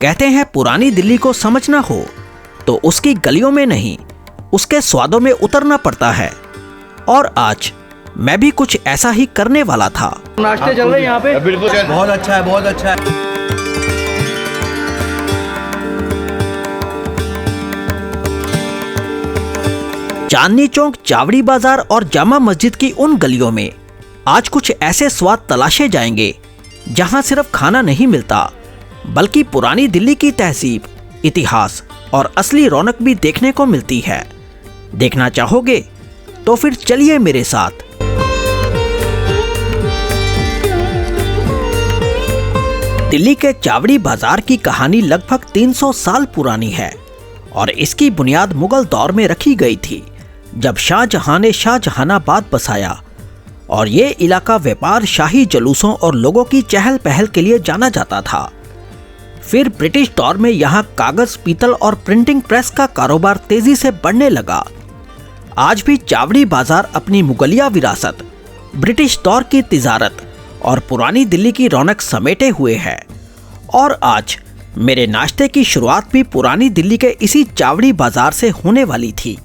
कहते हैं पुरानी दिल्ली को समझना हो तो उसकी गलियों में नहीं, उसके स्वादों में उतरना पड़ता है। और आज मैं भी कुछ ऐसा ही करने वाला था। नाश्ते चल रहे हैं यहाँ पे। बिल्कुल, बहुत अच्छा है, बहुत अच्छा है। चांदनी चौक, चावड़ी बाजार और जामा मस्जिद की उन गलियों में आज कुछ ऐसे स्वाद तलाशे जाएंगे जहां सिर्फ खाना नहीं मिलता, बल्कि पुरानी दिल्ली की तहजीब, इतिहास और असली रौनक भी देखने को मिलती है। देखना चाहोगे तो फिर चलिए मेरे साथ। दिल्ली के चावड़ी बाजार की कहानी लगभग 300 साल पुरानी है और इसकी बुनियाद मुगल दौर में रखी गई थी, जब शाहजहां ने शाहजहानाबाद बसाया और ये इलाका व्यापार, शाही जुलूसों और लोगों की चहल पहल के लिए जाना जाता था। फिर ब्रिटिश दौर में यहाँ कागज, पीतल और प्रिंटिंग प्रेस का कारोबार तेजी से बढ़ने लगा। आज भी चावड़ी बाजार अपनी मुगलिया विरासत, ब्रिटिश दौर की तिजारत और पुरानी दिल्ली की रौनक समेटे हुए है। और आज मेरे नाश्ते की शुरुआत भी पुरानी दिल्ली के इसी चावड़ी बाजार से होने वाली थी।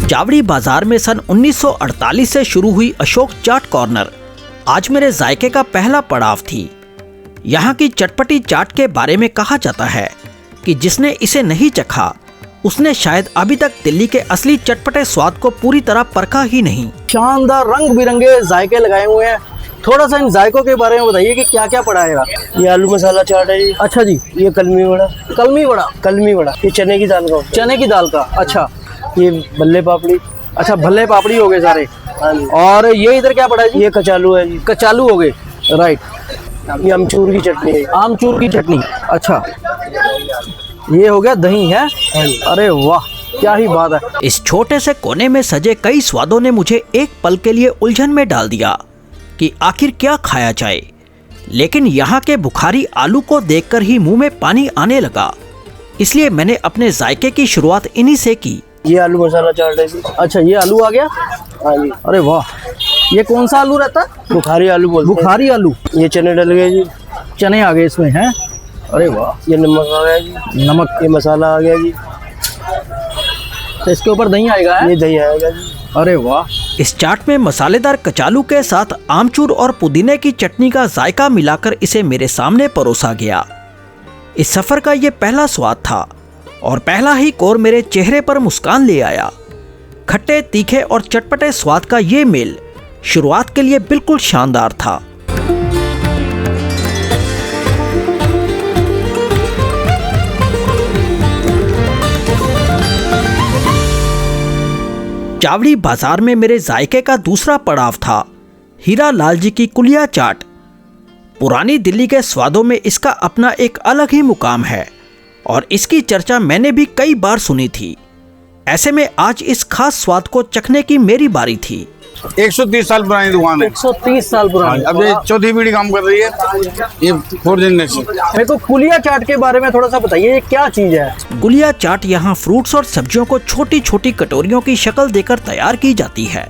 चावड़ी बाजार में सन 1948 से शुरू हुई अशोक चाट कॉर्नर आज मेरे जायके का पहला पड़ाव थी। यहाँ की चटपटी चाट के बारे में कहा जाता है कि जिसने इसे नहीं चखा उसने शायद अभी तक दिल्ली के असली चटपटे स्वाद को पूरी तरह परखा ही नहीं। शानदार रंग बिरंगे जायके लगाए हुए हैं। थोड़ा सा इन जायकों के बारे में बताइए कि क्या क्या पड़ा है। ये आलू मसाला चाट है जी। अच्छा जी। ये कलमी वड़ा। कलमी वड़ा। ये चने की दाल का। चने की दाल का। अच्छा। ये भल्ले पापड़ी। अच्छा, भल्ले पापड़ी हो गए सारे। हाँ जी। और ये इधर क्या पड़ा है जी? ये कचालू है जी। कचालू हो गए, राइट। ये आमचूर की चटनी है। आमचूर की चटनी। अच्छा, ये हो गया दही है। अरे वाह, क्या ही बात है। इस छोटे से कोने में सजे कई स्वादों ने मुझे एक पल के लिए उलझन में डाल दिया कि आखिर क्या खाया जाए। लेकिन यहाँ के बुखारी आलू को देखकर ही मुंह में पानी आने लगा, इसलिए मैंने अपने जायके की शुरुआत इन्हीं से की। ये आलू मसाला चाट है जी। अच्छा, ये आलू आ गया। हाँ जी। अरे वाह, ये कौन सा आलू रहता है? बुखारी आलू बोलते हैं। बुखारी आलू। ये चने डल गए जी। चने आ गए इसमें हैं। अरे वाह। ये नमक आ गया जी। नमक। ये मसाला आ गया जी। तो इसके ऊपर दही आएगा है? ये दही आएगा जी। अरे वाह। इस चाट में मसालेदार कचालू के साथ आमचूर और पुदीने की चटनी का जायका मिलाकर इसे मेरे सामने परोसा गया। इस सफर का ये पहला स्वाद था और पहला ही कोर मेरे चेहरे पर मुस्कान ले आया। खट्टे, तीखे और चटपटे स्वाद का ये मेल शुरुआत के लिए बिल्कुल शानदार था। चावड़ी बाजार में मेरे जायके का दूसरा पड़ाव था हीरा लाल जी की कुलिया चाट। पुरानी दिल्ली के स्वादों में इसका अपना एक अलग ही मुकाम है और इसकी चर्चा मैंने भी कई बार सुनी थी। ऐसे में आज इस खास स्वाद को चखने की मेरी बारी थी। 130 साल पुरानी दुकान है। 130 साल पुरानी। अब ये चौथी पीढ़ी काम कर रही है, ये 4 जनरेशन। मेरे को कुलिया चाट के बारे में थोड़ा सा बताइए, ये क्या चीज है? गुलिया चाट यहाँ फ्रूट्स और सब्जियों को छोटी छोटी कटोरियों की शक्ल देकर तैयार की जाती है।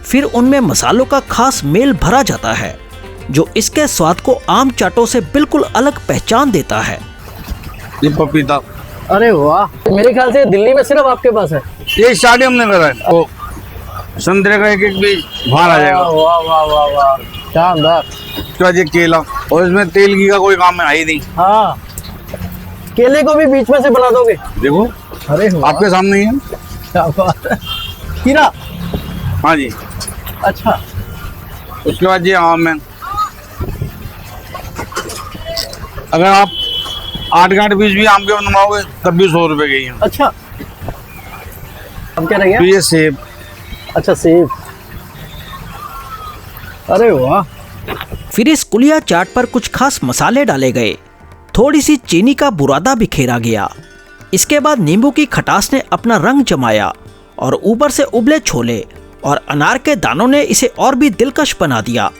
फिर उनमें मसालों का खास मेल भरा जाता है जो इसके स्वाद को आम चाटों से बिल्कुल अलग पहचान देता है। ये पपीता। अरे वाह, मेरे ख्याल से दिल्ली में सिर्फ आपके पास है। ये स्टार्ट हमने करा है। वो संतरे का एक भी बाहर आ जाएगा। वाह वाह वाह वाह, शानदार। उसके बाद ये केला, और इसमें तेल घी का कोई काम है ही नहीं। हाँ, केले को भी बीच में से बना दोगे? देखो, अरे वाह, आपके सामने ही है। क्या बात है। हीरा। हाँ जी। अच्छा। उसके बाद ये आम है। अगर आप 8 गांठ बीज भी आम के बनवाओगे तब भी 100 रुपए के ही है। अच्छा, अब क्या रह गया? तो ये सेब। अच्छा, सेब। अरे वाह। फिर इस कुलिया चाट पर कुछ खास मसाले डाले गए, थोड़ी सी चीनी का बुरादा बिखेरा गया। इसके बाद नींबू की खटास ने अपना रंग जमाया और ऊपर से उबले छोले और अनार के दानों ने इसे और भी दिलकश बना दिया।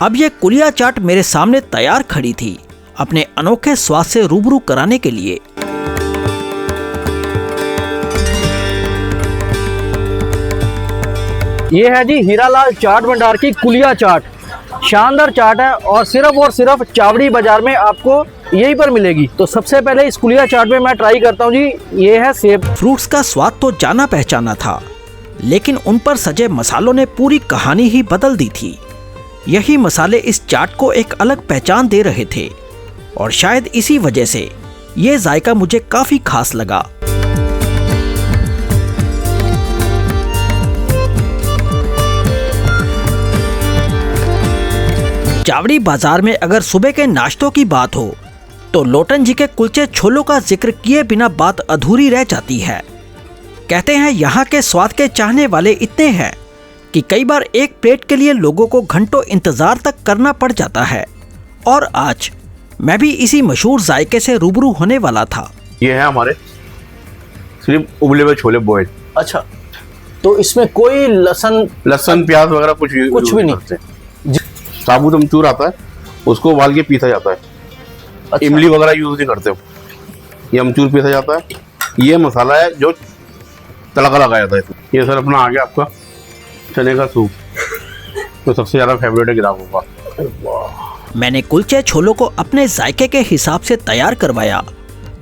अब ये कुलिया चाट मेरे सामने तैयार खड़ी थी, अपने अनोखे स्वाद से रूबरू कराने के लिए। ये है जी हीरालाल चाट भंडार की कुलिया चाट। शानदार चाट है और सिर्फ चावड़ी बाजार में आपको यहीं पर मिलेगी। तो सबसे पहले इस कुलिया चाट में मैं ट्राई करता हूँ जी। ये है सेब। फ्रूट्स का स्वाद तो जाना पहचाना था, लेकिन उन पर सजे मसालों ने पूरी कहानी ही बदल दी थी। यही मसाले इस चाट को एक अलग पहचान दे रहे थे और शायद इसी वजह से ये जायका मुझे काफी खास लगा। चावड़ी बाजार में अगर सुबह के नाश्तों की बात हो तो लोटन जी के कुलचे छोलों का जिक्र किए बिना बात अधूरी रह जाती है। कहते हैं यहाँ के स्वाद के चाहने वाले इतने हैं कि कई बार एक प्लेट के लिए लोगों को घंटों इंतजार तक करना पड़ जाता है। और आज मैं भी इसी मशहूर जायके से रूबरू होने वाला था। ये है हमारे सिर्फ उबले हुए छोले बॉयल। अच्छा, तो इसमें कोई लहसुन प्याज वगैरह कुछ भी नहीं। करते। साबुत अमचूर आता है, उसको उबाल के पीसा जाता है। अच्छा। इमली वगैरह यूज नहीं करते, ये अमचूर पीसा जाता है। ये मसाला है जो तड़का लगाया जाता है। ये सर अपना आ गया आपका चने का सूप, तो सबसे ज्यादा फेवरेट है ग्राहकों का। मैंने कुलचे छोलों को अपने जायके के हिसाब से तैयार करवाया।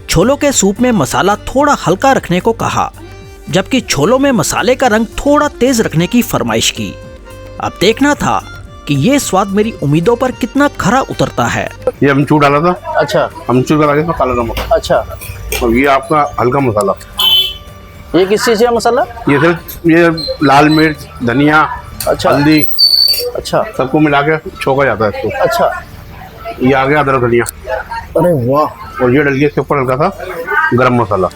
छोलों के सूप में मसाला थोड़ा हल्का रखने को कहा, जबकि छोलों में मसाले का रंग थोड़ा तेज रखने की फरमाइश की। अब देखना था कि ये स्वाद मेरी उम्मीदों पर कितना खरा उतरता है। ये अमचूर डाला था। अच्छा, अमचूर का लगा काला नमक। अच्छा, और ये आपका हल्का मसाला। ये किस चीज़ का मसाला? ये सिर्फ ये लाल मिर्च, धनिया, अच्छा, हल्दी, अच्छा, सबको मिला के छोका जाता है इसको। अच्छा, ये आ गया अदरक धनिया। अरे वाह। और ये डल गया इसके ऊपर हल्का सा गरम मसाला।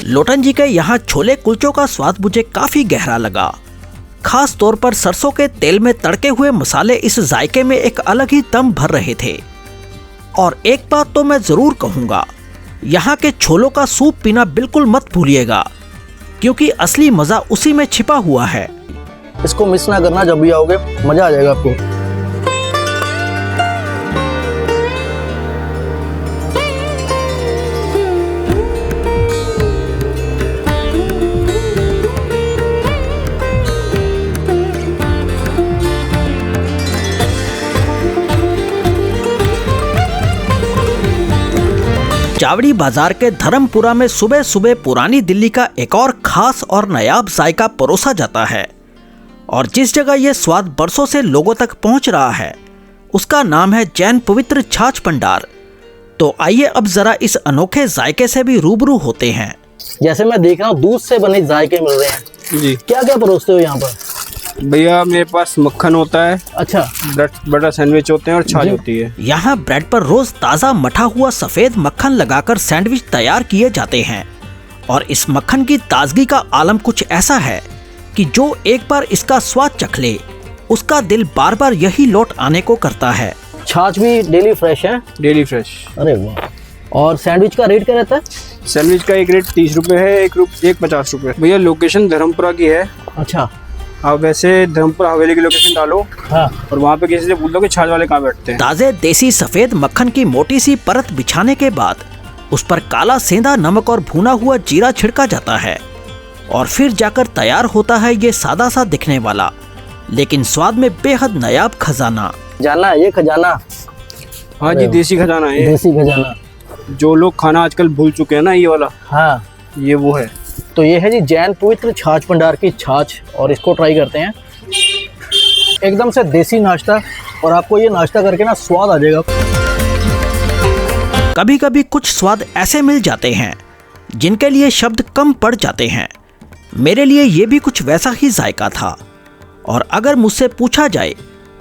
लोटन जी के यहाँ छोले कुलचों का स्वाद मुझे काफी गहरा लगा। खास तौर पर सरसों के तेल में तड़के हुए मसाले इस जायके में एक अलग ही दम भर रहे थे। और एक बात तो मैं जरूर कहूँगा, यहाँ के छोलों का सूप पीना बिल्कुल मत भूलिएगा, क्योंकि असली मजा उसी में छिपा हुआ है। इसको मिस ना करना, जब भी आओगे मजा आ जाएगा आपको। चावड़ी बाजार के धर्मपुरा में सुबह सुबह पुरानी दिल्ली का एक और खास और नायाब जायका परोसा जाता है। और जिस जगह यह स्वाद बरसों से लोगों तक पहुंच रहा है, उसका नाम है जैन पवित्र छाछ भंडार। तो आइए अब जरा इस अनोखे जायके से भी रूबरू होते हैं। जैसे मैं देख रहा हूँ दूध से बने जायके मिल रहे हैं जी। क्या क्या परोसते हो यहाँ पर? भैया मेरे पास मक्खन होता है, अच्छा, ब्रेड बटर सैंडविच होते हैं और छाछ होती है। यहाँ ब्रेड पर रोज ताज़ा मठा हुआ सफेद मक्खन लगाकर सैंडविच तैयार किए जाते हैं। और इस मक्खन की ताजगी का आलम कुछ ऐसा है कि जो एक बार इसका स्वाद चख ले, उसका दिल बार बार यही लौट आने को करता है। छाछ भी डेली फ्रेश है? Daily fresh. अरे वाह। और सैंडविच का रेट क्या रहता है? सैंडविच का एक रेट 30 रुपए है, एक 50 रुपए। भैया लोकेशन धर्मपुरा की है। अच्छा, आप वैसे धर्मपुरा हवेली की लोकेशन डालो, हाँ, और वहाँ पे किसी से पूछ लो कि छाछ वाले कहाँ बैठते हैं। ताजे देसी सफेद मक्खन की मोटी सी परत बिछाने के बाद उस पर काला सेंधा नमक और भुना हुआ जीरा छिड़का जाता है। और फिर जाकर तैयार होता है ये सादा सा दिखने वाला लेकिन स्वाद में बेहद नायाब खजाना। जाना ये खजाना। हाँ जी, देसी खजाना है। देसी खजाना जो लोग खाना आजकल भूल चुके हैं ना, ये वाला, हाँ, ये वो है। तो ये है जी जैन पवित्र छाछ भंडार की छाछ, और इसको ट्राई करते हैं। एकदम से देसी नाश्ता, और आपको ये नाश्ता करके ना स्वाद आ जाएगा। कभी कभी कुछ स्वाद ऐसे मिल जाते हैं जिनके लिए शब्द कम पड़ जाते हैं। मेरे लिए ये भी कुछ वैसा ही जायका था। और अगर मुझसे पूछा जाए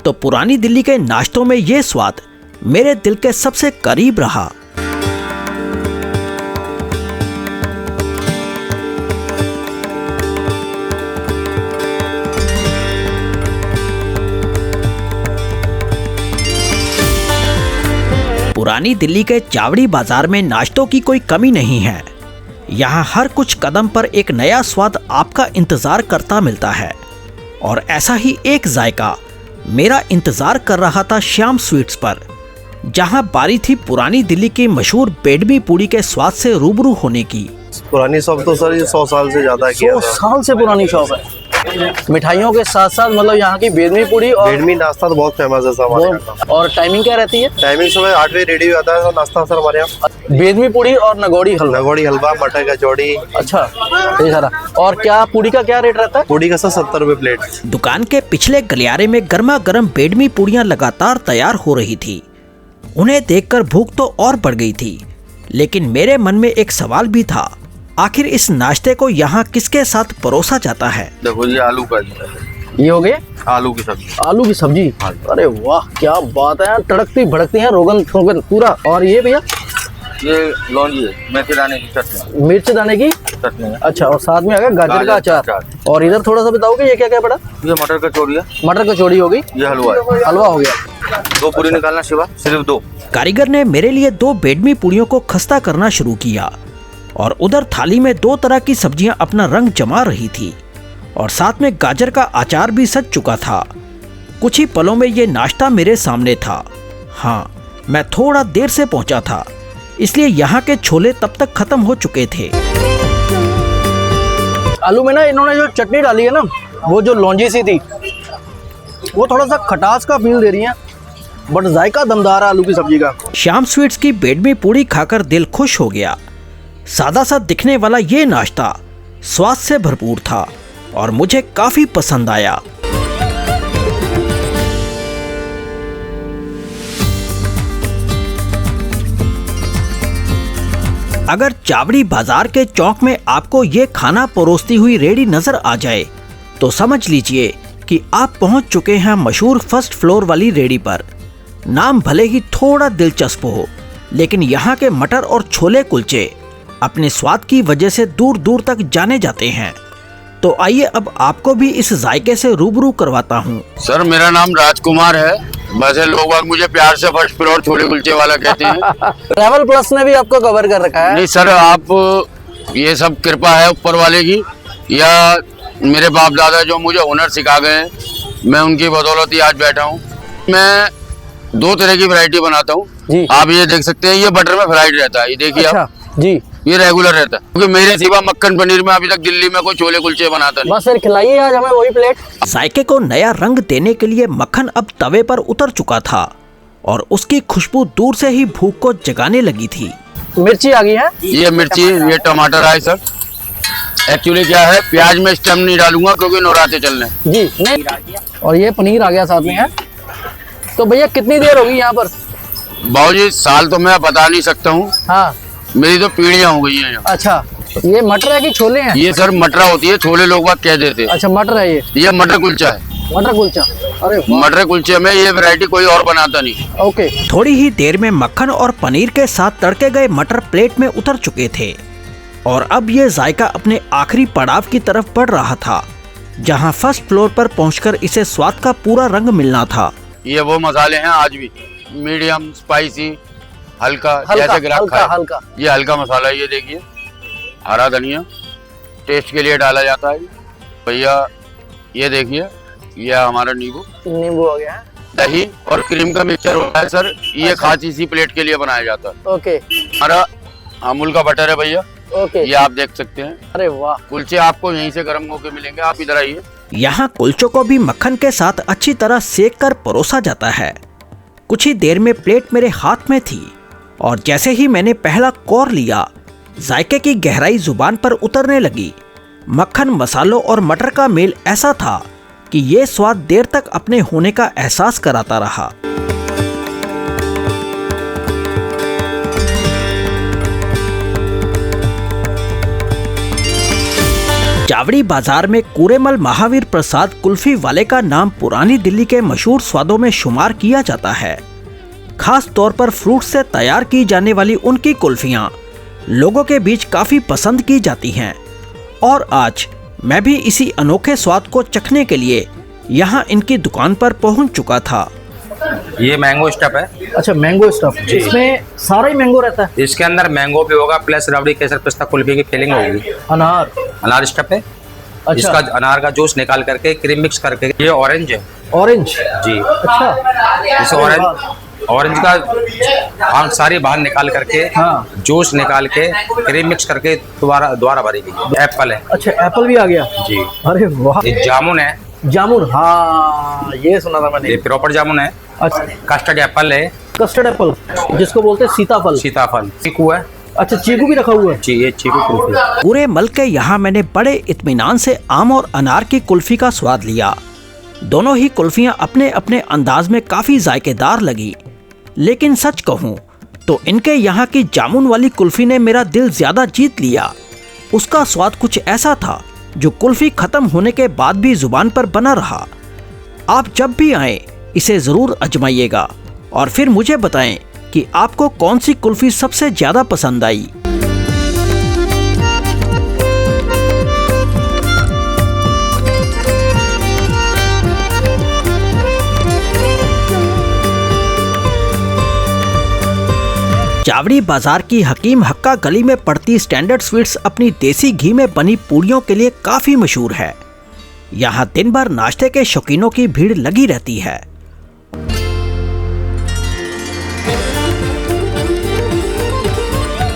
तो पुरानी दिल्ली के नाश्तों में ये स्वाद मेरे दिल के सबसे करीब रहा। पुरानी दिल्ली के चावड़ी बाजार में नाश्तों की कोई कमी नहीं है। यहाँ हर कुछ कदम पर एक नया स्वाद आपका इंतजार करता मिलता है। और ऐसा ही एक जायका मेरा इंतजार कर रहा था श्याम स्वीट्स पर। जहां बारी थी पुरानी दिल्ली की मशहूर बेडमी पूड़ी के स्वाद से रूबरू होने की। पुरानी शॉप तो सर ये 100 साल से ज्यादा किया 100 साल से पुरानी शॉप है। मिठाइयों के साथ साथ मतलब यहाँ की बेदमी पूड़ी और बेडमी नाश्ता तो बहुत फेमस है सर हमारे यहाँ का। और टाइमिंग क्या रहती है? टाइमिंग सुबह 8 बजे रेडी हो जाता है सर नाश्ता सर हमारे यहाँ। बेदमी पूड़ी और नगौड़ी हलवा। नगौड़ी हलवा, मटर कचौड़ी। अच्छा, ये सारा। और क्या पूड़ी का क्या रेट रहता है? पूड़ी का सर 70 रुपए प्लेट। दुकान के पिछले गलियारे में गर्मा गर्म बेडमी पूड़ियां लगातार तैयार हो रही थी। उन्हें देखकर भूख तो और बढ़ गई थी, लेकिन मेरे मन में एक सवाल भी था, आखिर इस नाश्ते को यहाँ किसके साथ परोसा जाता है? देखो ये आलू का, ये हो गए आलू की सब्जी। आलू की सब्जी। अरे वाह क्या बात है, तड़कती भड़कती है, रोगन ठोगन पूरा। और ये भैया ये लौंजी है, मेथी दाने की चटनी, मिर्च दाने की चटनी है। अच्छा, और साथ में आ गया गाजर का अचार। और इधर थोड़ा सा बताओगे ये क्या क्या पड़ा? ये मटर कचौड़ी है। मटर कचौड़ी हो गई। ये हलवा है। हलवा हो गया। 2 पूरी निकालना शिवा, सिर्फ 2। कारीगर ने मेरे लिए 2 बेडमी पूड़ियों को खस्ता करना शुरू किया और उधर थाली में 2 तरह की सब्जियां अपना रंग जमा रही थी और साथ में गाजर का अचार भी सज चुका था। कुछ ही पलों में ये नाश्ता मेरे सामने था। हाँ, मैं थोड़ा देर से पहुंचा था, इसलिए यहाँ के छोले तब तक खत्म हो चुके थे। आलू में ना इन्होंने जो चटनी डाली है ना, वो जो लौंजी सी थी, वो थोड़ा सा खटास का फील दे रही है, बट जायका दमदार है आलू की सब्जी का। श्याम स्वीट्स की बेडमी पूड़ी खाकर दिल खुश हो गया। सादा सा दिखने वाला ये नाश्ता स्वाद से भरपूर था और मुझे काफी पसंद आया। अगर चावड़ी बाजार के चौक में आपको ये खाना परोसती हुई रेडी नजर आ जाए तो समझ लीजिए कि आप पहुंच चुके हैं मशहूर फर्स्ट फ्लोर वाली रेडी पर। नाम भले ही थोड़ा दिलचस्प हो, लेकिन यहाँ के मटर और छोले कुलचे अपने स्वाद की वजह से दूर दूर तक जाने जाते हैं। तो आइए अब आपको भी इस जायके से रूबरू करवाता हूँ। सर मेरा नाम राजकुमार है, वैसे लोग मुझे प्यार से फर्स्ट फ्लोर छोले कुलचे वाला कहते हैं। ट्रैवल प्लस ने भी आपको कवर कर रखा है। नहीं सर, आप ये सब कृपा है ऊपर वाले की, या मेरे बाप दादा जो मुझे हुनर सिखा गए हैं, मैं उनकी बदौलत ही आज बैठा हूँ। मैं 2 तरह की वैरायटी बनाता हूँ। आप ये देख सकते हैं, ये बटर में फ्राइड रहता है, ये देखिए। अच्छा, आप जी, ये रेगुलर रहता है, क्योंकि मेरे सिवा मक्खन पनीर में अभी तक दिल्ली में कोई छोले कुलचे बनाता नहीं। बस फिर खिलाइए आज हमें वही प्लेट। जायके को नया रंग देने के लिए मक्खन अब तवे पर उतर चुका था और उसकी खुशबू दूर से ही भूख को जगाने लगी थी। मिर्ची आ गई है। ये मिर्ची, ये टमाटर है सर। एक्चुअली क्या है, प्याज में स्टम नहीं डालूंगा क्योंकि नवरात्रे चल रहे हैं। जी नहीं। और ये पनीर आ गया साथ में है। तो भैया कितनी देर होगी यहाँ पर? बाबूजी साल तो मैं बता नहीं सकता हूँ, हाँ, मेरी तो पीढ़ियाँ हो गई हैं यहाँ। अच्छा, ये मटर है कि छोले हैं? ये सर मटरा होती है, छोले लोग बात कह देते हैं। अच्छा, मटर है ये। ये मटर कुलचा है। मटर कुलचा। अरे वाह। मटर कुलचे में ये वैरायटी कोई और बनाता नहीं। ओके। थोड़ी ही देर में मक्खन और पनीर के साथ तड़के गए मटर प्लेट में उतर चुके थे और अब ये जायका अपने आखिरी पड़ाव की तरफ बढ़ रहा था, जहां फर्स्ट फ्लोर पर पहुंचकर इसे स्वाद का पूरा रंग मिलना था। ये वो मसाले हैं आज भी, मीडियम स्पाइसी, हल्का जैसे ग्राहक खाए। हल्का। ये हल्का मसाला है, ये देखिए। हरा धनिया टेस्ट के लिए डाला जाता है। भैया ये देखिए, ये हमारा नींबू हो गया है। दही और क्रीम का मिक्सचर होता है सर, ये खास इसी प्लेट के लिए बनाया जाता है। ओके। हमारा अमूल का बटर है भैया, ओके। ये आप देख सकते हैं। अरे वाह। कुलचे आपको यहीं से गर्म होके मिलेंगे, आप इधर आइए। यहाँ कुलचों को भी मक्खन के साथ अच्छी तरह सेक कर परोसा जाता है। कुछ ही देर में प्लेट मेरे हाथ में थी और जैसे ही मैंने पहला कौर लिया, जायके की गहराई जुबान पर उतरने लगी। मक्खन, मसालों और मटर का मेल ऐसा था कि ये स्वाद देर तक अपने होने का एहसास कराता रहा। चावड़ी बाजार में कुरेमल महावीर प्रसाद कुल्फी वाले का नाम पुरानी दिल्ली के मशहूर स्वादों में शुमार किया जाता है। खास तौर पर फ्रूट से तैयार की जाने वाली उनकी कुल्फियां लोगों के बीच काफी पसंद की जाती हैं और आज मैं भी इसी अनोखे स्वाद को चखने के लिए यहाँ इनकी दुकान पर पहुँच चुका था। ये मैंगो स्टफ है। अच्छा, मैंगो स्टफ। इसमें सारा ही मैंगो रहता है? इसके अंदर मैंगो भी होगा, प्लस रबड़ी केसर पिस्ता कुल्फी की फिलिंग होगी। अनार स्टफ है। अच्छा। इसका अनार का जूस निकाल करके क्रीम मिक्स करके। ये ऑरेंज है। ऑरेंज जी। अच्छा। इस ऑरेंज का भाग सारी बाहर निकाल करके, हाँ। जूस निकाल के क्रीम मिक्स करके दोबारा भरेगी। एप्पल है अच्छा, एप्पल भी आ गया जी। अरे वाह। ये जामुन है, जामुन, हाँ ये सुना था मैंने। ये प्रॉपर जामुन है। अच्छा, कस्टर्ड एप्पल है, कस्टर्ड एप्पल जिसको बोलते हैं सीताफल। सीताफल, चीकू है अच्छा, चीकू भी रखा हुआ है। जी, ये चीकू कुल्फी। पूरे मुल्क के यहाँ मैंने बड़े इत्मीनान से आम और अनार की कुल्फी का स्वाद लिया। दोनों ही कुल्फियाँ अपने अपने अंदाज में काफ़ी जायकेदार लगी, लेकिन सच कहूँ तो इनके यहाँ की जामुन वाली कुल्फी ने मेरा दिल ज़्यादा जीत लिया। उसका स्वाद कुछ ऐसा था जो कुल्फी ख़त्म होने के बाद भी ज़ुबान पर बना रहा। आप जब भी आएँ इसे ज़रूर आजमाइएगा और फिर मुझे बताएं कि आपको कौन सी कुल्फी सबसे ज़्यादा पसंद आई। चावड़ी बाजार की हकीम हक्का गली में पड़ती स्टैंडर्ड स्वीट्स अपनी देसी घी में बनी पूड़ियों के लिए काफ़ी मशहूर है। यहाँ दिन भर नाश्ते के शौकीनों की भीड़ लगी रहती है।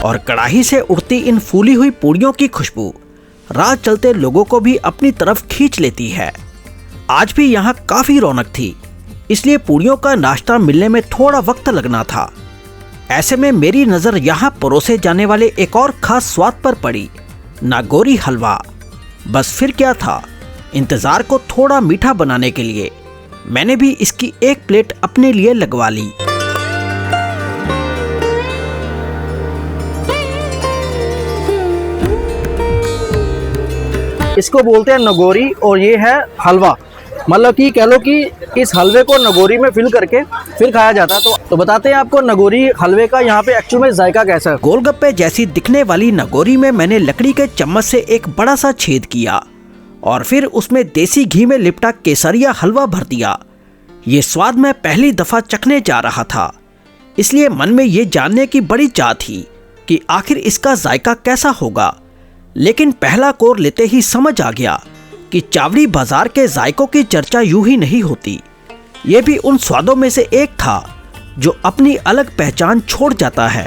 और कड़ाही से उड़ती इन फूली हुई पूड़ियों की खुशबू राह चलते लोगों को भी अपनी तरफ खींच लेती है। आज भी यहाँ काफ़ी रौनक थी, इसलिए पूड़ियों का नाश्ता मिलने में थोड़ा वक्त लगना था। ऐसे में मेरी नज़र यहाँ परोसे जाने वाले एक और ख़ास स्वाद पर पड़ी, नागौरी हलवा। बस फिर क्या था, इंतज़ार को थोड़ा मीठा बनाने के लिए मैंने भी इसकी एक प्लेट अपने लिए लगवा ली। इसको बोलते हैं नगोरी और ये है हलवा। मतलब कि कह लो कि इस हलवे को नगोरी में फिल करके फिर खाया जाता है। तो बताते हैं आपको नगोरी हलवे का यहाँ पे एक्चुअल में जायका कैसा है। गोलगप्पे जैसी दिखने वाली नगोरी में मैंने लकड़ी के चम्मच से एक बड़ा सा छेद किया और फिर उसमें देसी घी में लिपटा केसरिया हलवा भर दिया। ये स्वाद मैं पहली दफ़ा चखने जा रहा था, इसलिए मन में ये जानने की बड़ी चाह थी कि आखिर इसका जायका कैसा होगा। लेकिन पहला कोर लेते ही समझ आ गया कि चावड़ी बाजार के जायकों की चर्चा यूं ही नहीं होती। ये भी उन स्वादों में से एक था जो अपनी अलग पहचान छोड़ जाता है।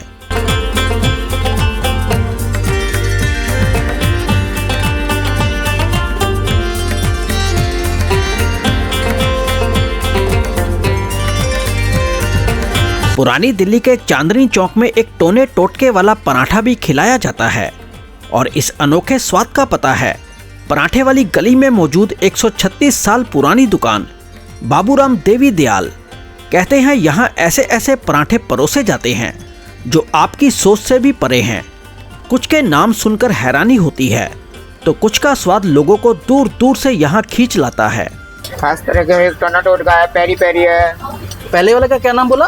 पुरानी दिल्ली के चांदनी चौक में एक टोने टोटके वाला पराठा भी खिलाया जाता है और इस अनोखे स्वाद का पता है पराठे वाली गली में मौजूद 136 साल पुरानी दुकान बाबूराम देवी दयाल। कहते हैं यहाँ ऐसे ऐसे पराठे परोसे जाते हैं जो आपकी सोच से भी परे हैं। कुछ के नाम सुनकर हैरानी होती है तो कुछ का स्वाद लोगों को दूर दूर से यहाँ खींच लाता है। खास तरह के एक टोना टोटका है, पेरी पेरी है। पहले वाले का क्या नाम बोला?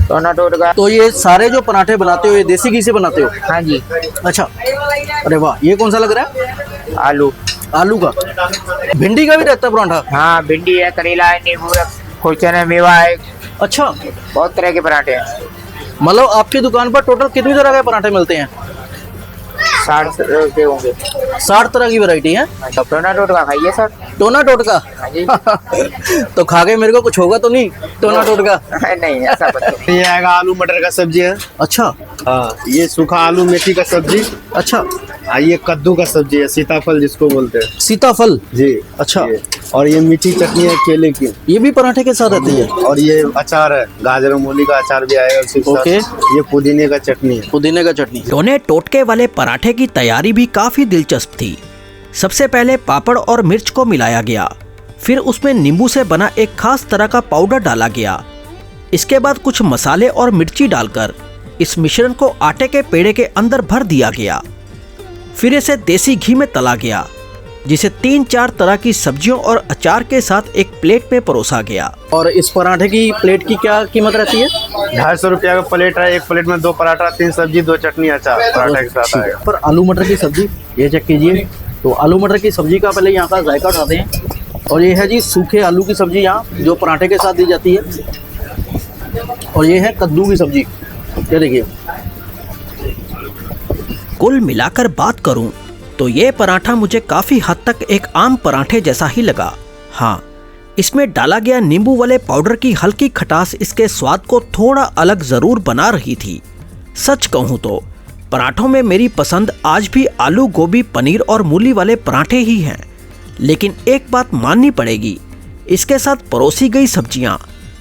टोना टोटका। तो ये सारे जो पराठे बनाते हो ये देसी घी से बनाते हो? हाँ जी। अच्छा, अरे वाह, ये कौन सा लग रहा है? आलू। आलू का। भिंडी का भी रहता है पराठा? हाँ, भिंडी है, करेला है, नींबू है, खुर्चन है, मेवा है। अच्छा, बहुत तरह के पराठे हैं। मतलब आपकी दुकान पर टोटल कितनी तरह के पराठे मिलते हैं? 60 के होंगे। 60 तरह की वैरायटी है। तो टोना टोटका खाइए सर। टोना टोटका? हाँ जी। तो खा के मेरे को कुछ होगा तो नहीं? टोना टोटका नहीं, ऐसा कुछ नहीं। ये आएगा आलू मटर का सब्जी है। अच्छा हाँ, ये सूखा आलू मेथी का सब्जी। अच्छा, ये कद्दू का सब्जी है, सीताफल जिसको बोलते हैं। सीताफल जी। अच्छा, और ये मीठी चटनी है केले की। ये भी पराठे के साथ रहती है? और ये अचार है, गाजर और मूली का अचार भी आएगा उसी के ओके। साथ। ये पुदीने का चटनी है। पुदीने का चटनी। टोने टोटके वाले पराठे की तैयारी भी काफी दिलचस्प थी। सबसे पहले पापड़ और मिर्च को मिलाया गया, फिर उसमें नींबू से बना एक खास तरह का पाउडर डाला गया। इसके बाद कुछ मसाले और मिर्ची डालकर इस मिश्रण को आटे के पेड़े के अंदर भर दिया गया। फिर इसे देसी घी में तला गया, जिसे 3-4 तरह की सब्जियों और अचार के साथ एक प्लेट में परोसा गया। और इस पराठे की प्लेट की क्या कीमत रहती है? 250 रुपया का प्लेट है। एक प्लेट में 2 पराठा, 3 सब्जी, 2 चटनी, अचार पराठा के साथ आएगा। पर आलू मटर की सब्जी ये चेक कीजिए। तो आलू मटर की सब्जी का पहले यहाँ का जायका उठाते हैं। और ये है जी सूखे आलू की सब्जी यहाँ जो पराठे के साथ दी जाती है। और ये है कद्दू की सब्जी, ये देखिए। कुल मिलाकर बात करूं तो ये पराठा मुझे काफ़ी हद तक एक आम पराठे जैसा ही लगा। हाँ, इसमें डाला गया नींबू वाले पाउडर की हल्की खटास इसके स्वाद को थोड़ा अलग जरूर बना रही थी। सच कहूँ तो पराठों में मेरी पसंद आज भी आलू, गोभी, पनीर और मूली वाले पराठे ही हैं। लेकिन एक बात माननी पड़ेगी, इसके साथ परोसी गई सब्जियां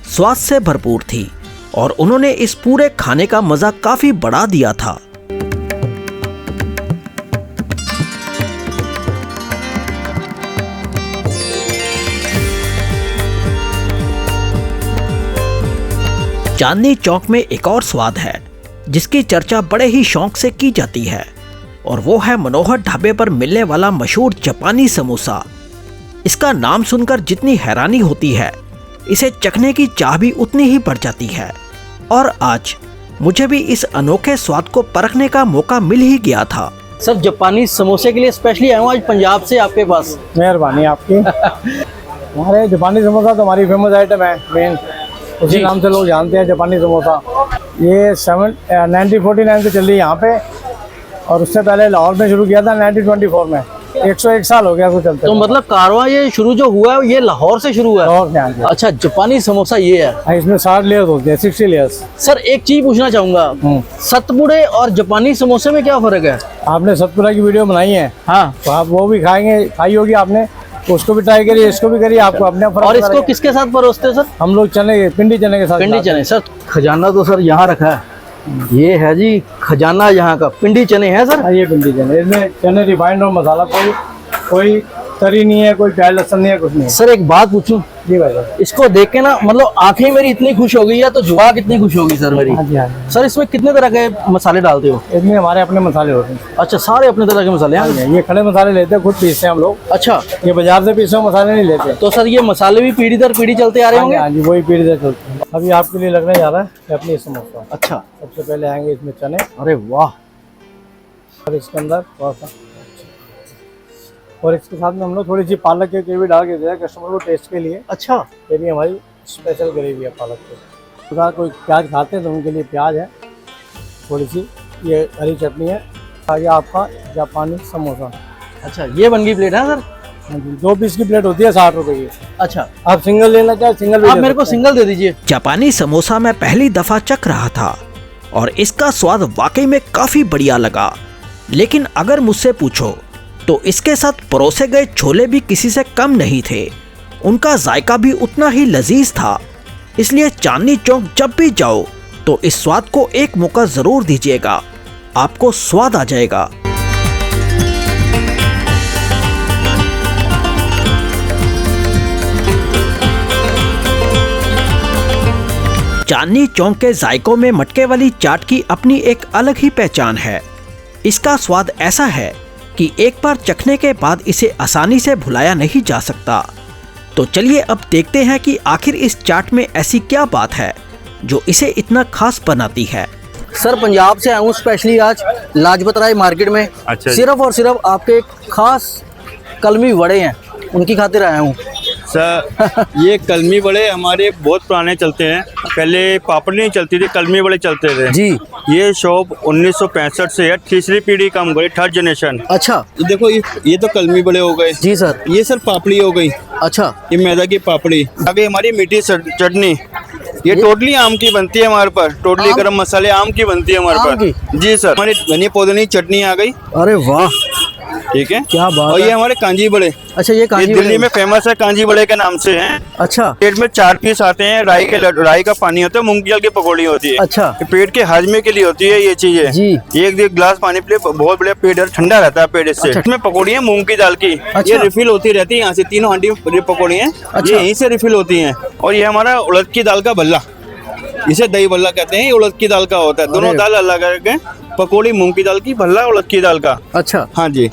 स्वाद से भरपूर थी और उन्होंने इस पूरे खाने का मजा काफी बढ़ा दिया था। चांदनी चौक में एक और स्वाद है जिसकी चर्चा बड़े ही शौक से की जाती है और वो है मनोहर ढाबे पर मिलने वाला मशहूर जापानी समोसा। इसका नाम सुनकर जितनी हैरानी होती है, इसे चखने की चाह भी उतनी ही बढ़ जाती है। और आज मुझे भी इस अनोखे स्वाद को परखने का मौका मिल ही गया था। सर जापानी समोसे के लिए स्पेशली आया हूँ आज पंजाब से आपके पास। मेहरबानी आपकी। हमारे जापानी समोसा तो हमारी फेमस आइटम है, मेन उसी नाम से लोग जानते हैं जापानी समोसा। ये 1949 से चल रही है यहाँ पे और उससे पहले लाहौर में शुरू किया था 1924 में। 101 साल हो गया कुछ चलते। तो मतलब कारवां ये शुरू जो हुआ है ये लाहौर से शुरू हुआ है? लाहौर से। हाँ जी। अच्छा, जापानी समोसा ये है। इसमें 60 लेयर्स होते हैं, 60 लेयर्स। सर एक चीज पूछना चाहूंगा, सतपुड़े और जापानी समोसे में क्या फर्क है? आपने सतपुड़ा की वीडियो बनाई है? हाँ, तो आप वो भी खाएंगे, खाई होगी आपने, उसको भी ट्राई करिए, इसको भी करिए, आपको अपने फर्क। और इसको किसके साथ परोसते हैं सर? हम लोग चने, पिंडी चने के साथ। पिंडी चने। सर खजाना तो सर यहाँ रखा है, ये है जी खजाना यहाँ का। पिंडी चने हैं सर? हाँ, ये पिंडी चने, इसमें चने रिफाइंड और मसाला, कोई तरी नहीं है, कोई प्याज लहसुन नहीं है, कुछ नहीं है। सर एक बात पूछूं? जी भाई। इसको देख के ना मतलब आंखें मेरी इतनी खुश हो गई है तो जुबान कितनी खुश होगी सर मेरी। हाँ जी, हाँ जी। सर इसमें कितने तरह के मसाले डालते हो? इसमें हमारे अपने मसाले होते हैं। अच्छा, सारे अपने तरह के मसाले हैं? ये खड़े मसाले लेते हैं, खुद पीसते हैं हम लोग। अच्छा, ये बाजार से पीसे हुए मसाले नहीं लेते। तो सर ये मसाले भी पीढ़ी दर पीढ़ी चलते आ रहे होंगे? हाँ जी, वही पीढ़ी दर चलते हैं। अभी आपके लिए लगने जा रहा है चटनी समोसा। अच्छा, सबसे पहले आएंगे इसमें चने। अरे वाह। और इसके अंदर थोड़ा सा, और इसके साथ में हम लोग थोड़ी सी पालक की ग्रेवी डाल के दिया कस्टमर को टेस्ट के लिए। अच्छा, ये भी हमारी स्पेशल ग्रेवी है पालक की। तो कोई प्याज खाते हैं तो उनके लिए प्याज है, थोड़ी सी ये हरी चटनी है। आगे आपका जापानी समोसा। अच्छा ये बन गई प्लेट है सर? हाँ जी, 2 पीस की प्लेट होती है 60 रुपए की। अच्छा, आप सिंगल लेना चाहे सिंगल भी आप ले मेरे को सकते हैं। सिंगल दे दीजिए। जापानी समोसा मैं पहली दफा चख रहा था और इसका स्वाद वाकई में काफी बढ़िया लगा। लेकिन अगर मुझसे पूछो तो इसके साथ परोसे गए छोले भी किसी से कम नहीं थे। उनका जायका भी उतना ही लजीज था। इसलिए चांदनी चौक जब भी जाओ तो इस स्वाद को एक मौका जरूर दीजिएगा, आपको स्वाद आ जाएगा। चांदनी चौक के जायकों में मटके वाली चाट की अपनी एक अलग ही पहचान है। इसका स्वाद ऐसा है कि एक बार चखने के बाद इसे आसानी से भुलाया नहीं जा सकता। तो चलिए अब देखते हैं कि आखिर इस चाट में ऐसी क्या बात है जो इसे इतना खास बनाती है। सर पंजाब से आया हूँ स्पेशली आज लाजपत राय मार्केट में। अच्छा, सिर्फ और सिर्फ आपके खास कलमी वड़े हैं, उनकी खातिर आया हूँ। सर ये कलमी बड़े हमारे बहुत पुराने चलते हैं। पहले पापड़ नहीं चलती थी, कलमी बड़े चलते थे जी। ये शॉप 1965 से है, तीसरी पीढ़ी काम गई, 3rd जनरेशन। अच्छा, ये देखो ये तो कलमी बड़े हो गए जी सर। ये सर पापड़ी हो गई। अच्छा, ये मैदा की पापड़ी। आगे हमारी मीठी चटनी, ये टोटली आम की बनती है हमारे पास। टोटली गरम मसाले आम की बनती है हमारे पास। जी सर। हमारी धनिया पुदीना चटनी आ गई। अरे वाह, ठीक है, क्या बात और है। ये हमारे कांजी बड़े। अच्छा, ये कांजी दिल्ली बड़े में फेमस है, कांजी बड़े के नाम से हैं। अच्छा, पेट में 4 पीस आते हैं। राई का पानी होता है, मूंग की दाल की पकौड़ी होती है। अच्छा, ये पेट के हाजमे के लिए होती है ये चीजें जी। एक गिलास पानी पी ले, बहुत बढ़िया, पेट ठंडा रहता है पेट इससे। अच्छा। इसमें पकौड़ी है मूंग की दाल की। अच्छा। ये रिफिल होती रहती है यहाँ से, 3 हांडी पकौड़ी है। अच्छा। ये यहीं से रिफिल होती है। और ये हमारा उड़द की दाल का भल्ला, इसे दही भल्ला कहते हैं। ये उड़द की दाल का होता है। दोनों दाल अलग अलग है, पकौड़ी मूंग की दाल की, भल्ला उड़द की दाल का। अच्छा, हाँ जी।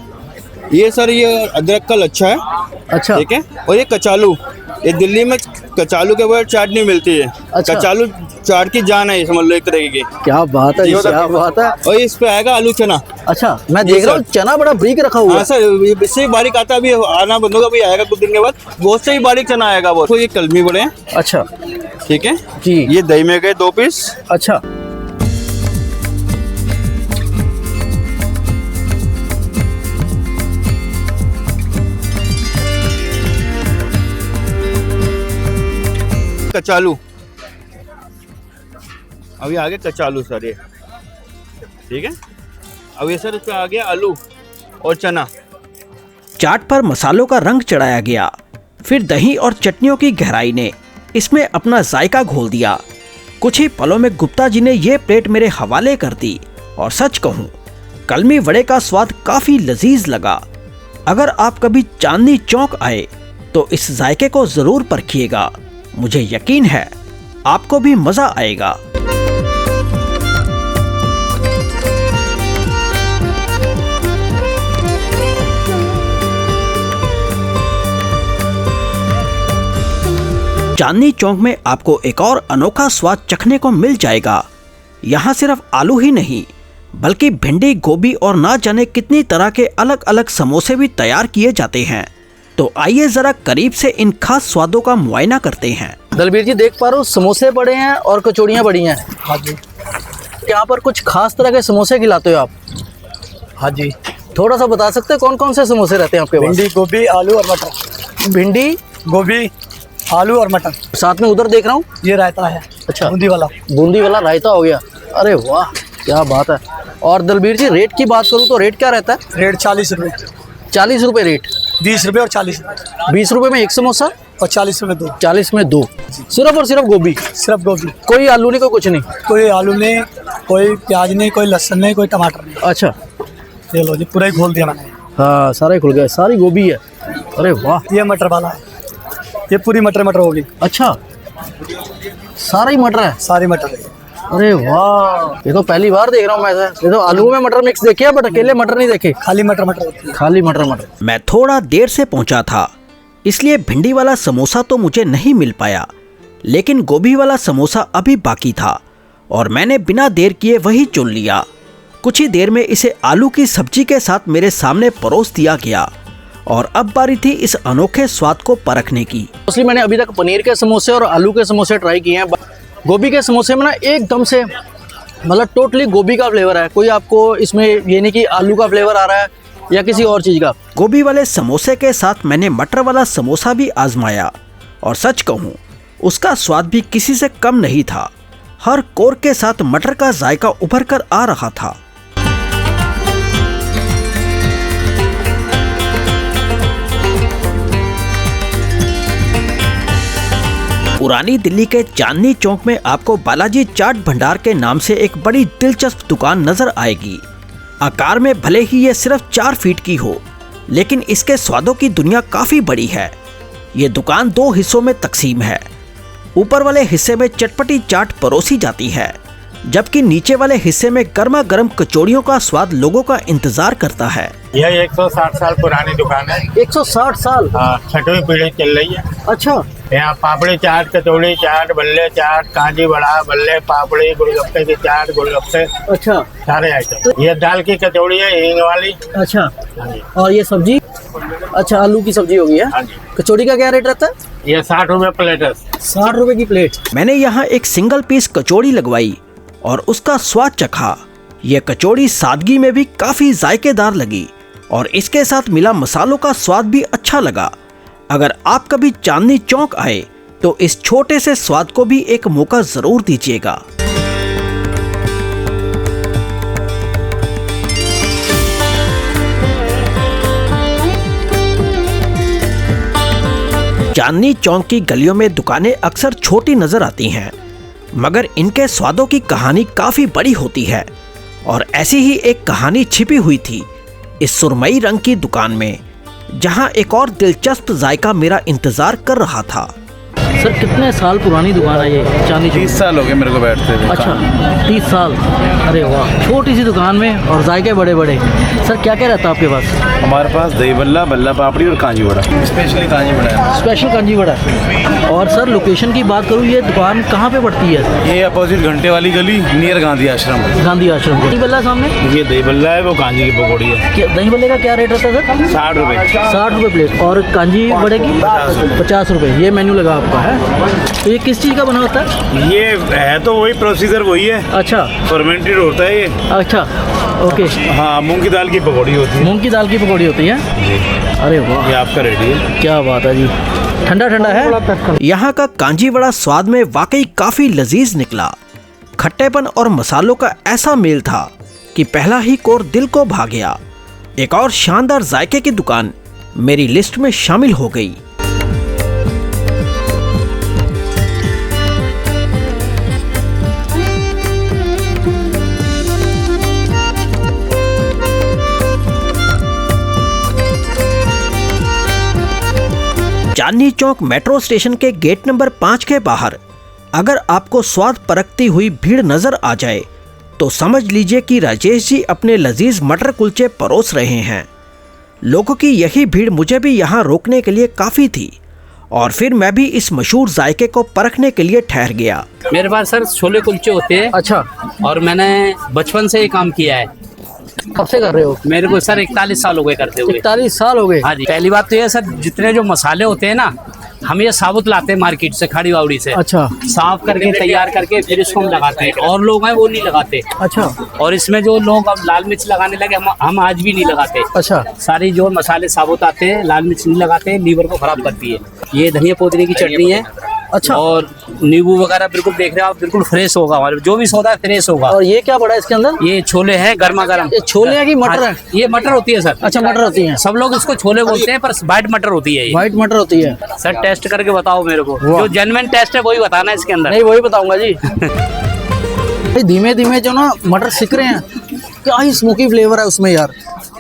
ये सर ये अदरक का लच्छा है। अच्छा, ठीक है। और ये कचालू, ये दिल्ली में कचालू के बगैर चाट नहीं मिलती है। अच्छा। कचालू चाट की जान है, समझ लो एक तरह की। क्या बात है, क्या बात है। और इस पे आएगा आलू चना। अच्छा, मैं देख रहा हूँ चना बड़ा बारीक रखा हुआ हाँ है। सर, इससे ही बारीक आता है, अभी आना बंद होगा, अभी आएगा कुछ दिन के बाद। बहुत से ही बारीक चना आएगा वो। तो ये कलमी बड़े हैं। अच्छा ठीक है जी। ये दही में गए 2 पीस। अच्छा, कचालू, अभी आगे कचालू सर ये, ठीक है। अब ये सर इसमें आ गया आलू और चना। चाट पर मसालों का रंग चढ़ाया गया, फिर दही और चटनियों की गहराई ने इसमें अपना जायका घोल दिया। कुछ ही पलों में गुप्ता जी ने ये प्लेट मेरे हवाले कर दी और सच कहूँ कलमी वड़े का स्वाद काफी लजीज लगा। अगर आप कभी चांदनी चौक आए तो इस जायके को जरूर परखिएगा, मुझे यकीन है आपको भी मजा आएगा। चांदनी चौक में आपको एक और अनोखा स्वाद चखने को मिल जाएगा। यहाँ सिर्फ आलू ही नहीं बल्कि भिंडी, गोभी और ना जाने कितनी तरह के अलग अलग समोसे भी तैयार किए जाते हैं। तो आइए जरा करीब से इन खास स्वादों का मुआयना करते हैं। दलबीर जी देख पा रहे हो समोसे बड़े हैं और कचौड़ियाँ बड़ी हैं। हाँ जी। यहाँ पर कुछ खास तरह के समोसे खिलाते हो आप? हाँ जी। थोड़ा सा बता सकते हैं कौन कौन से समोसे रहते हैं आपके पास? भिंडी, गोभी, आलू और मटर। भिंडी, गोभी, आलू और मटर। साथ में उधर देख रहा हूँ ये रायता है। अच्छा, बूंदी वाला। बूंदी वाला रायता हो गया। अरे वाह क्या बात है। और दलबीर जी रेट की बात करूँ तो रेट क्या रहता है? रेट 40 रुपये। 40 रुपये रेट? 20 रुपये और 40 रुपये। 20 रुपये में एक समोसा और 40 रुपये दो। 40 में दो। सिर्फ और सिर्फ गोभी? सिर्फ गोभी, कोई आलू नहीं, कोई कुछ नहीं? कोई आलू नहीं, कोई प्याज नहीं, कोई लहसुन नहीं, कोई टमाटर नहीं। अच्छा, ये लो जी पूरा ही खोल दिया मैंने। हाँ सारा ही खुल गया, सारी गोभी है। अरे वाह। ये मटर वाला है, ये पूरी मटर होगी। अच्छा, सारा ही मटर है? सारी मटर है। अरे वाह, ये तो पहली बार देख रहा हूँ मैं ऐसा। ये तो आलू में मटर मिक्स देखे बट अकेले मटर नहीं देखे। खाली मटर होती है। खाली मटर। मैं थोड़ा देर से पहुंचा था इसलिए भिंडी वाला समोसा तो मुझे नहीं मिल पाया, लेकिन गोभी वाला समोसा अभी बाकी था और मैंने बिना देर किए वही चुन लिया। कुछ ही देर में इसे आलू की सब्जी के साथ मेरे सामने परोस दिया गया और अब बारी थी इस अनोखे स्वाद को परखने की। मोस्टली मैंने अभी तक पनीर के समोसे और आलू के समोसे ट्राई किए हैं। गोभी के समोसे में ना एकदम से मतलब टोटली गोभी का फ्लेवर है, कोई आपको इसमें ये नहीं कि आलू का फ्लेवर आ रहा है या किसी और चीज़ का। गोभी वाले समोसे के साथ मैंने मटर वाला समोसा भी आजमाया और सच कहूँ उसका स्वाद भी किसी से कम नहीं था। हर कोर के साथ मटर का जायका उभर कर आ रहा था। पुरानी दिल्ली के चांदनी चौक में आपको बालाजी चाट भंडार के नाम से एक बड़ी दिलचस्प दुकान नजर आएगी। आकार में भले ही ये सिर्फ 4 फीट की हो, लेकिन इसके स्वादों की दुनिया काफी बड़ी है। ये दुकान 2 हिस्सों में तकसीम है। ऊपर वाले हिस्से में चटपटी चाट परोसी जाती है, जबकि नीचे वाले हिस्से में गर्मा गर्म कचौड़ियों का स्वाद लोगों का इंतजार करता है। यह 160 साल पुरानी दुकान है। 160 साल? हाँ, 6वीं पीढ़ी चल रही है। अच्छा। यहाँ पापड़ी चाट, कचौड़ी चाट, बल्ले चाट, कांजी बड़ा, बल्ले, पापड़ी, गोलगप्पे की चाट, गोलगप्पे, अच्छा सारे आइटम। ये दाल की कचौड़ी है, हींग वाली। अच्छा, और ये सब्जी? अच्छा, आलू की सब्जी होगी है। कचौड़ी का क्या रेट रहता है? ये 60 रुपए प्लेट है। 60 रुपए की प्लेट। मैंने यहाँ एक सिंगल पीस कचौड़ी लगवाई और उसका स्वाद चखा। यह कचौड़ी सादगी में भी काफी जायकेदार लगी और इसके साथ मिला मसालों का स्वाद भी अच्छा लगा। अगर आप कभी चांदनी चौक आए तो इस छोटे से स्वाद को भी एक मौका जरूर दीजिएगा। चांदनी चौक की गलियों में दुकानें अक्सर छोटी नजर आती हैं, मगर इनके स्वादों की कहानी काफी बड़ी होती है और ऐसी ही एक कहानी छिपी हुई थी इस सुरमई रंग की दुकान में, जहां एक और दिलचस्प जायका मेरा इंतजार कर रहा था। सर कितने साल पुरानी दुकान है ये चांदनी चौक? 30 साल हो गए मेरे को बैठते हुए। अच्छा, 30 साल। अरे वाह, छोटी सी दुकान में और जायके बड़े बड़े। सर क्या क्या रहता है आपके पास? हमारे पास दही बल्ला, बल्ला पापड़ी और कांजी बड़ा। स्पेशली कांजी बड़ा है। स्पेशल कांजी बड़ा। और सर लोकेशन की बात करूँ, ये दुकान कहाँ पे पड़ती है? ये अपोजिट घंटे वाली गली, नियर गांधी आश्रम। गांधी आश्रम। दही बल्ला सामने? ये दही बल्ला है, वो कांजी की पकौड़ी है। दही बल्ले का क्या रेट रहता है सर? 60 रुपए। 60 रुपए प्लेट। और कांजी बड़े की? 50 रुपए। ये मेन्यू लगा आपका है। तो ये किस चीज़ का बना होता है? ये है तो वही प्रोसीजर वही है। अच्छा, फर्मेंटेड होता है ये। अच्छा, ओके। हाँ, मूंग की दाल की पकौड़ी होती है। मूंग की दाल की पकौड़ी होती है जी। अरे वाह, ये आपका रेडी है। क्या बात है जी। ठंडा ठंडा है। यहाँ का कांजी वड़ा स्वाद में वाकई काफी लजीज निकला। खट्टेपन और मसालों का ऐसा मेल था कि पहला ही कोर दिल को भा गया। एक और शानदार जायके की दुकान मेरी लिस्ट में शामिल हो गई। चांदनी चौक मेट्रो स्टेशन के गेट नंबर 5 के बाहर अगर आपको स्वाद परखती हुई भीड़ नजर आ जाए तो समझ लीजिए कि राजेश जी अपने लजीज मटर कुलचे परोस रहे हैं। लोगों की यही भीड़ मुझे भी यहाँ रोकने के लिए काफ़ी थी और फिर मैं भी इस मशहूर जायके को परखने के लिए ठहर गया। मेरे पास सर छोले कुलचे होते हैं। अच्छा। और मैंने बचपन से ये काम किया है। कब से कर रहे हो? मेरे को सर 41 साल हो गए करते हुए। 41 साल हो गए? हाँ जी। पहली बात तो ये सर, जितने जो मसाले होते हैं ना, हम ये साबुत लाते हैं मार्केट से, खाड़ी वावड़ी से। अच्छा। साफ करके तैयार करके फिर इसको हम लगाते हैं। और लोग हैं वो नहीं लगाते। अच्छा। और इसमें जो लोग अब लाल मिर्च लगाने लगे, हम आज भी नहीं लगाते। अच्छा। सारी जो मसाले साबुत आते हैं, लाल मिर्च नहीं लगाते, लीवर को खराब करती है। ये धनिया पुदीने की चटनी है। अच्छा। और नींबू वगैरह बिल्कुल देख रहे हो आप, बिल्कुल फ्रेश होगा हमारे, जो भी सौदा है फ्रेश होगा। और ये क्या पड़ा है इसके अंदर? ये छोले हैं गर्मा गर्म। ये छोले हैं कि मटर है? ये मटर होती है सर। अच्छा, मटर होती है। सब लोग इसको छोले बोलते हैं पर व्हाइट मटर होती है ये। व्हाइट मटर होती है। सर टेस्ट करके बताओ मेरे को, जो जेन्युइन टेस्ट है वही बताना इसके अंदर। नहीं, वही बताऊंगा जी। धीमे धीमे जो ना मटर सिक रहे हैं, क्या ही स्मोकी फ्लेवर है उसमें यार।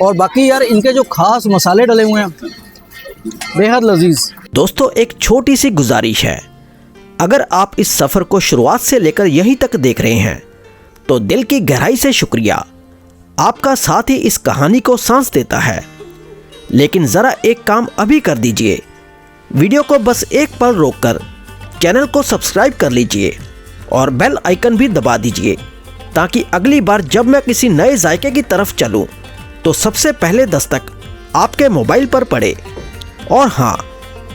और बाकी यार इनके जो खास मसाले डले हुए हैं, बेहद लजीज। दोस्तों, एक छोटी सी गुजारिश है, अगर आप इस सफर को शुरुआत से लेकर यहीं तक देख रहे हैं तो दिल की गहराई से शुक्रिया। आपका साथ ही इस कहानी को सांस देता है। लेकिन जरा एक काम अभी कर दीजिए, वीडियो को बस एक पल रोककर चैनल को सब्सक्राइब कर लीजिए और बेल आइकन भी दबा दीजिए, ताकि अगली बार जब मैं किसी नए जायके की तरफ चलूं तो सबसे पहले दस्तक आपके मोबाइल पर पड़े। और हाँ,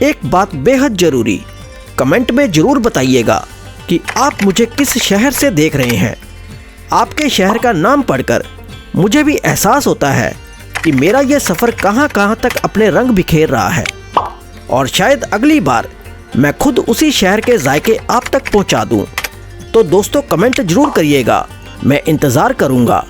एक बात बेहद जरूरी, कमेंट में जरूर बताइएगा कि आप मुझे किस शहर से देख रहे हैं। आपके शहर का नाम पढ़कर मुझे भी एहसास होता है कि मेरा यह सफ़र कहां कहां तक अपने रंग बिखेर रहा है। और शायद अगली बार मैं खुद उसी शहर के जायके आप तक पहुंचा दूं। तो दोस्तों, कमेंट जरूर करिएगा, मैं इंतज़ार करूंगा।